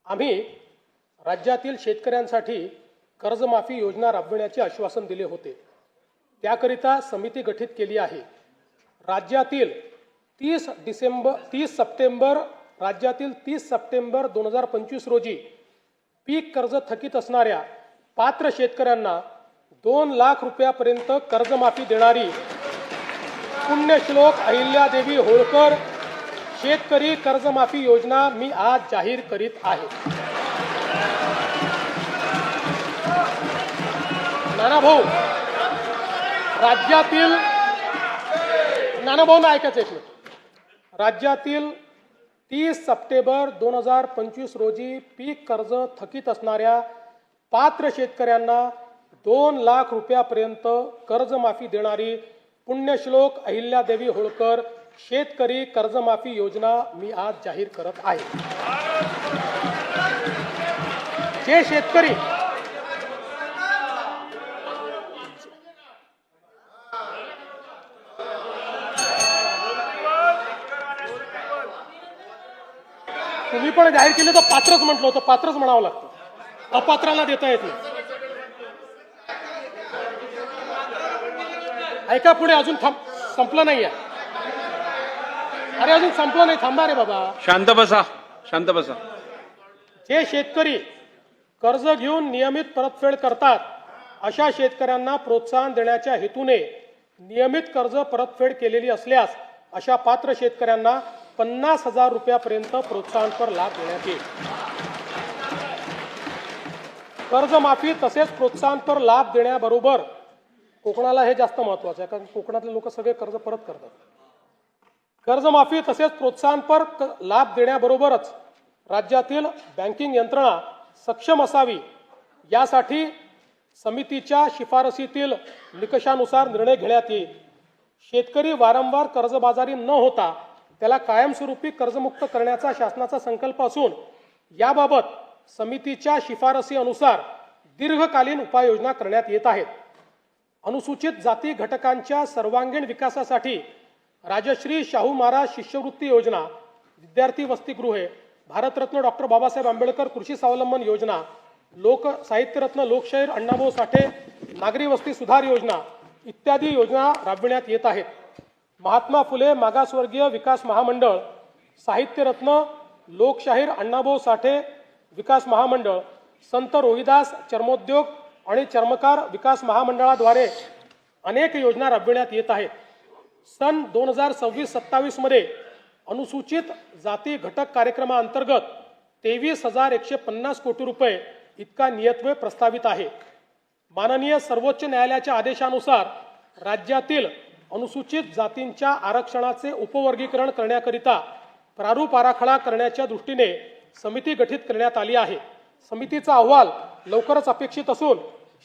आम्ही राज्यातील शेतकऱ्यांसाठी कर्जमाफी योजना राबविण्याचे आश्वासन दिले होते। त्याकरिता समिती गठीत केली आहे। राज्यातील 30 सप्टेंबर 2025 रोजी पीक कर्ज थकीत असणाऱ्या पात्र शेतकऱ्यांना 2 लाख रुपयापर्यंत कर्जमाफी देणारी पुण्यश्लोक अहिल्यादेवी होळकर शेतकरी कर्जमाफी योजना मी आज जाहीर करीत आहे। नानाभाऊ, ऐकायचं एक मिनिट। राज्यातील 30 सप्टेंबर 2025 रोजी पीक कर्ज थकीत असणाऱ्या पात्र शेतकऱ्यांना 2 लाख रुपयापर्यंत कर्जमाफी देणारी पुण्यश्लोक अहिल्यादेवी होळकर शेतकरी कर्जमाफी योजना मी आज जाहीर करत आहे। जे शेतकरी तुम्ही पण जाहीर केले तर पात्रच म्हटलं होतं, पात्रच म्हणावं लागतं, अपात्राला देता येत नाही। ऐका पुढे, अजून संपलं नाहीये। अरे अजून संपलं नाही, थांबा रे बाबा, शांत बसा, शांत बसा। जे शेतकरी कर्ज घेऊन नियमित परतफेड करतात अशा शेतकऱ्यांना प्रोत्साहन देण्याच्या हेतूने नियमित कर्ज परतफेड केलेली असल्यास अशा पात्र शेतकऱ्यांना 50,000 रुपयापर्यंत प्रोत्साहनपर लाभ देण्यात येईल। कर्जमाफी तसेच प्रोत्साहनपर लाभ देण्याबरोबर कोकणाला हे जास्त महत्त्वाचं आहे, कारण कोकणातले लोक सगळे कर्ज परत करतात। कर्जमाफी तसेच प्रोत्साहनपर लाभ देण्याबरोबरच राज्यातील बँकिंग यंत्रणा सक्षम असावी यासाठी समितीच्या शिफारसीतील निकषानुसार निर्णय घेण्यात येईल। शेतकरी वारंवार कर्जबाजारी न होता त्याला कायमस्वरूपी कर्जमुक्त करण्याचा शासनाचा संकल्प असून याबाबत समितीच्या शिफारसी अनुसार दीर्घकालीन उपाययोजना करण्यात येत आहेत। अनुसूचित जाती घटकांच्या सर्वांगीण विकासासाठी राजश्री शाहू महाराज शिष्यवृत्ती योजना, विद्यार्थी वसतिगृहे, भारतरत्न डॉक्टर बाबासाहेब आंबेडकर कृषी स्वावलंबन योजना, लोक साहित्यरत्न लोकशाहीर अण्णाभाऊ साठे नागरी वस्ती सुधार योजना इत्यादी योजना राबविण्यात येत आहेत। महात्मा फुले मागासवर्गीय विकास महामंडळ, साहित्यरत्न लोकशाहीर अण्णाभाऊ साठे विकास महामंडळ, संत रोहिदास चर्मोद्योग आणि चर्मकार विकास महामंडळाद्वारे अनेक योजना राबविण्यात येत आहेत। सन 2026-27 मध्ये अनुसूचित जाती घटक कार्यक्रमाअंतर्गत 23,150 कोटी रुपये इतका नियतव्यय प्रस्तावित आहे। माननीय सर्वोच्च न्यायालयाच्या आदेशानुसार राज्यातील अनुसूचित जातींच्या आरक्षणाचे उपवर्गीकरण करण्याकरिता प्रारूप आराखडा करण्याच्या दृष्टीने समिती गठीत करण्यात आली आहे। समितीचा अहवाल लवकरच अपेक्षित असून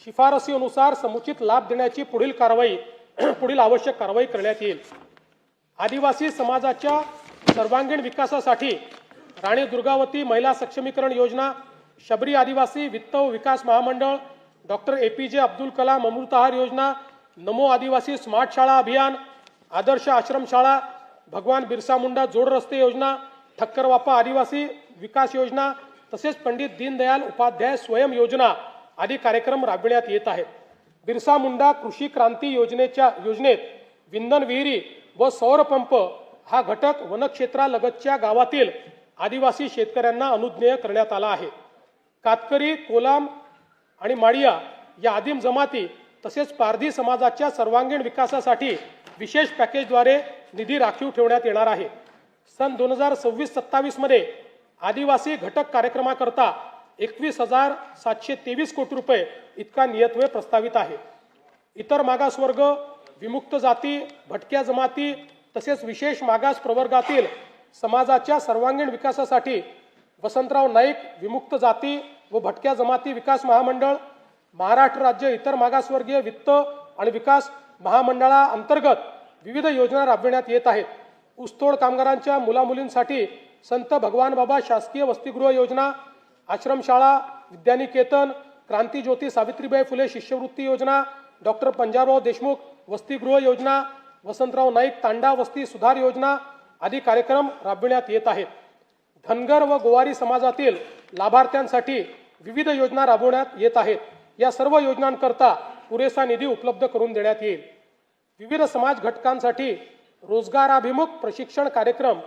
शिफारसीनुसार समुचित लाभ देण्याची पुढील आवश्यक कारवाई करण्यात येईल। आदिवासी समाजाच्या सर्वांगीण विकासासाठी राणी दुर्गावती महिला सक्षमीकरण योजना, शबरी आदिवासी वित्त व विकास महामंडळ, डॉक्टर APJ अब्दुल कलाम अमृतहार योजना, नमो आदिवासी स्मार्ट शाळा अभियान, आदर्श आश्रम शाळा, भगवान बिरसा मुंडा जोड रस्ते योजना, ठक्करवापा आदिवासी विकास योजना तसेच पंडित दीनदयाल उपाध्याय स्वयं योजना आदी कार्यक्रम राबविण्यात येत आहेत। बिरसा मुंडा कृषी क्रांती योजनेत विंधन विहिरी व सौर पंप हा घटक वनक्षेत्रालगतच्या गावातील आदिवासी शेतकऱ्यांना अनुज्ञेय करण्यात आला आहे। कातकरी, कोलाम आणि माडिया या आदिम जमाती तसेच पारधी समाजाच्या सर्वांगीण विकासासाठी विशेष पॅकेजद्वारे निधी राखीव ठेवण्यात येणार आहे। सन 2026-27 मध्ये आदिवासी घटक कार्यक्रमाकरता 21,723 कोटी रुपये इतका नियतव्यय प्रस्तावित आहे। इतर मागासवर्ग, विमुक्त जाती, भटक्या जमाती तसेच विशेष मागास प्रवर्गातील समाजाच्या सर्वांगीण विकासासाठी वसंतराव नाईक विमुक्त जाती व भटक्या जमाती विकास महामंडळ, महाराष्ट्र राज्य इतर मागासवर्गीय वित्त आणि विकास महामंडळाअंतर्गत विविध योजना राबविण्यात येत आहेत। ऊसतोड कामगारांच्या मुलामुलींसाठी संत भगवान बाबा शासकीय वसतिगृह योजना, आश्रमशाळा, विद्यानिकेतन, क्रांतिज्योती सावित्रीबाई फुले शिष्यवृत्ती योजना, डॉक्टर पंजाबराव देशमुख वसतिगृह योजना, वसंतराव नाईक तांडा वस्ती सुधार योजना आदी कार्यक्रम राबविण्यात येत आहेत। धनगर व गोवारी समाजातील लाभार्थ्यांसाठी विविध योजना राबवण्यात येत आहेत. या सर्व योजनांकरता पुरेसा निधी उपलब्ध करून देण्यात येईल. विविध समाज घटकांसाठी रोजगाराभिमुख प्रशिक्षण कार्यक्रम,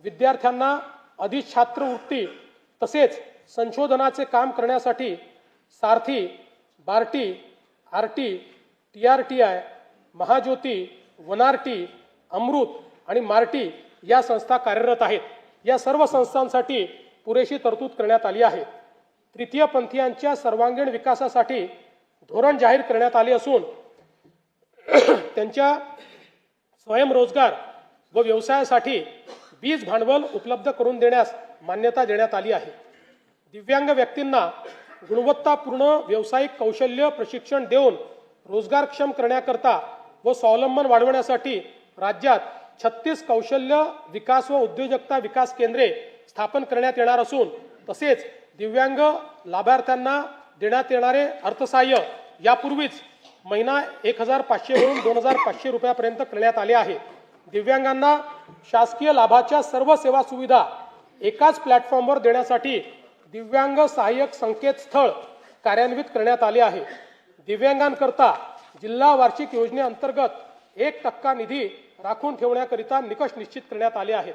विद्यार्थ्यांना अधिछात्रवृत्ती तसेच संशोधनाचे काम करण्यासाठी सारथी, बार्टी, आरटी, TRTI, महाज्योती, वनारटी, अमृत आणि मार्टी या संस्था कार्यरत आहेत. या सर्व संस्थांसाठी पुरेशी तरतूद करण्यात आली आहे. तृतीय पंथीयांच्या सर्वांगीण विकासासाठी धोरण जाहीर करण्यात आले असून त्यांच्या स्वयंरोजगार व व्यवसायासाठी बीज भांडवल उपलब्ध करून देण्यास मान्यता देण्यात आली आहे. दिव्यांग व्यक्तींना गुणवत्तापूर्ण व्यावसायिक कौशल्य प्रशिक्षण देऊन रोजगारक्षम करण्याकरता व स्वावलंबन वाढवण्यासाठी राज्यात 36 कौशल्य विकास व उद्योजकता विकास केंद्रे स्थापन करण्यात येणार असून तसेच दिव्यांग लाभार्थ्यांना देण्यात येणारे अर्थसहाय्य यापूर्वीच महिना 1,500 वरून 2,500 रुपयापर्यंत करण्यात आले आहे. दिव्यांगांना शासकीय लाभाच्या सर्व सेवा सुविधा एकाच प्लॅटफॉर्मवर देण्यासाठी दिव्यांग सहाय्यक संकेतस्थळ कार्यान्वित करण्यात आले आहे. दिव्यांगांकरता जिल्हा वार्षिक योजनेअंतर्गत 1% निधी राखून ठेवण्याकरिता निकष निश्चित करण्यात आले आहेत.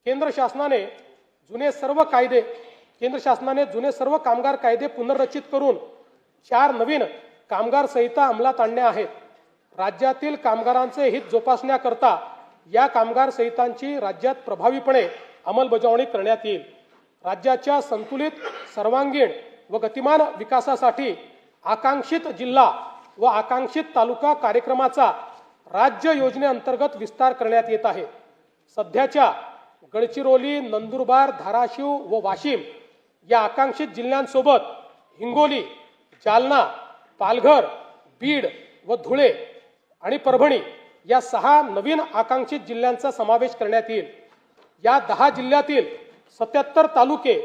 केंद्र शासनाने जुने सर्व कामगार कायदे पुनर्रचित करून 4 नवीन कामगार संहिता अंमलात आणल्या आहेत. राज्यातील कामगारांचे हित जोपासण्याकरता या कामगार संहितांची राज्यात प्रभावीपणे अंमलबजावणी करण्यात येईल. राज्याच्या संतुलित, सर्वांगीण व गतिमान विकासासाठी आकांक्षित जिल्हा व आकांक्षित तालुका कार्यक्रमाचा राज्य योजनेअंतर्गत विस्तार करण्यात येत आहे. सध्याच्या गडचिरोली, नंदुरबार, धाराशिव व वाशिम या आकांक्षित जिल्ह्यांसोबत हिंगोली, जालना, पालघर, बीड व धुळे आणि परभणी या 6 नवीन आकांक्षित जिल्ह्यांचा समावेश करण्यात येईल. या 10 जिल्ह्यातील 77 तालुके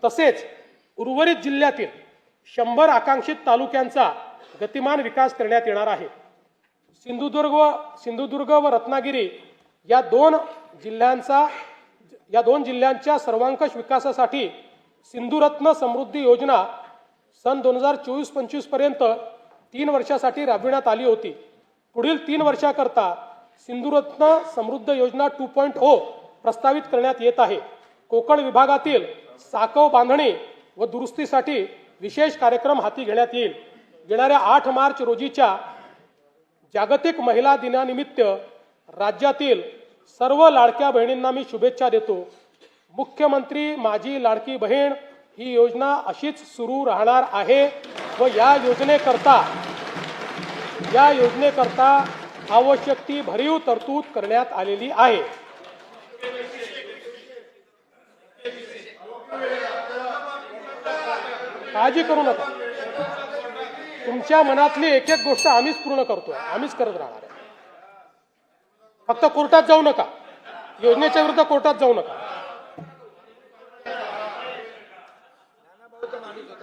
तसेच उर्वरित जिल्ह्यातील 100 आकांक्षित तालुक्यांचा गतिमान विकास करण्यात येणार आहे. सिंधुदुर्ग व रत्नागिरी या दोन जिल्ह्यांच्या सर्वांकष विकासासाठी सिंधुरत्न समृद्धी योजना सन 2024-25 पर्यंत 3 वर्षासाठी राबविण्यात आली होती. पुढील 3 वर्षाकरता सिंधुरत्न समृद्धी योजना 2.0 प्रस्तावित करण्यात येत आहे. कोकण विभागातील साकव बांधणी व दुरुस्तीसाठी विशेष कार्यक्रम हाती घेण्यात येईल. येणाऱ्या 8 मार्च रोजीच्या जागतिक महिला दिनानिमित्त राज्यातील सर्व लाडक्या बहिणींना मी शुभेच्छा देतो. मुख्यमंत्री माझी लाडकी बहीण ही योजना अशीच सुरू राहणार आहे व या योजनेकरता आवश्यक ती भरीव तरतूद करण्यात आलेली आहे. काळजी करू नका. तुमच्या मनातली एक एक गोष्ट आम्हीच पूर्ण करतोय, आम्हीच करत राहणार आहे. फक्त कोर्टात जाऊ नका, योजनेच्या विरुद्ध कोर्टात जाऊ नका.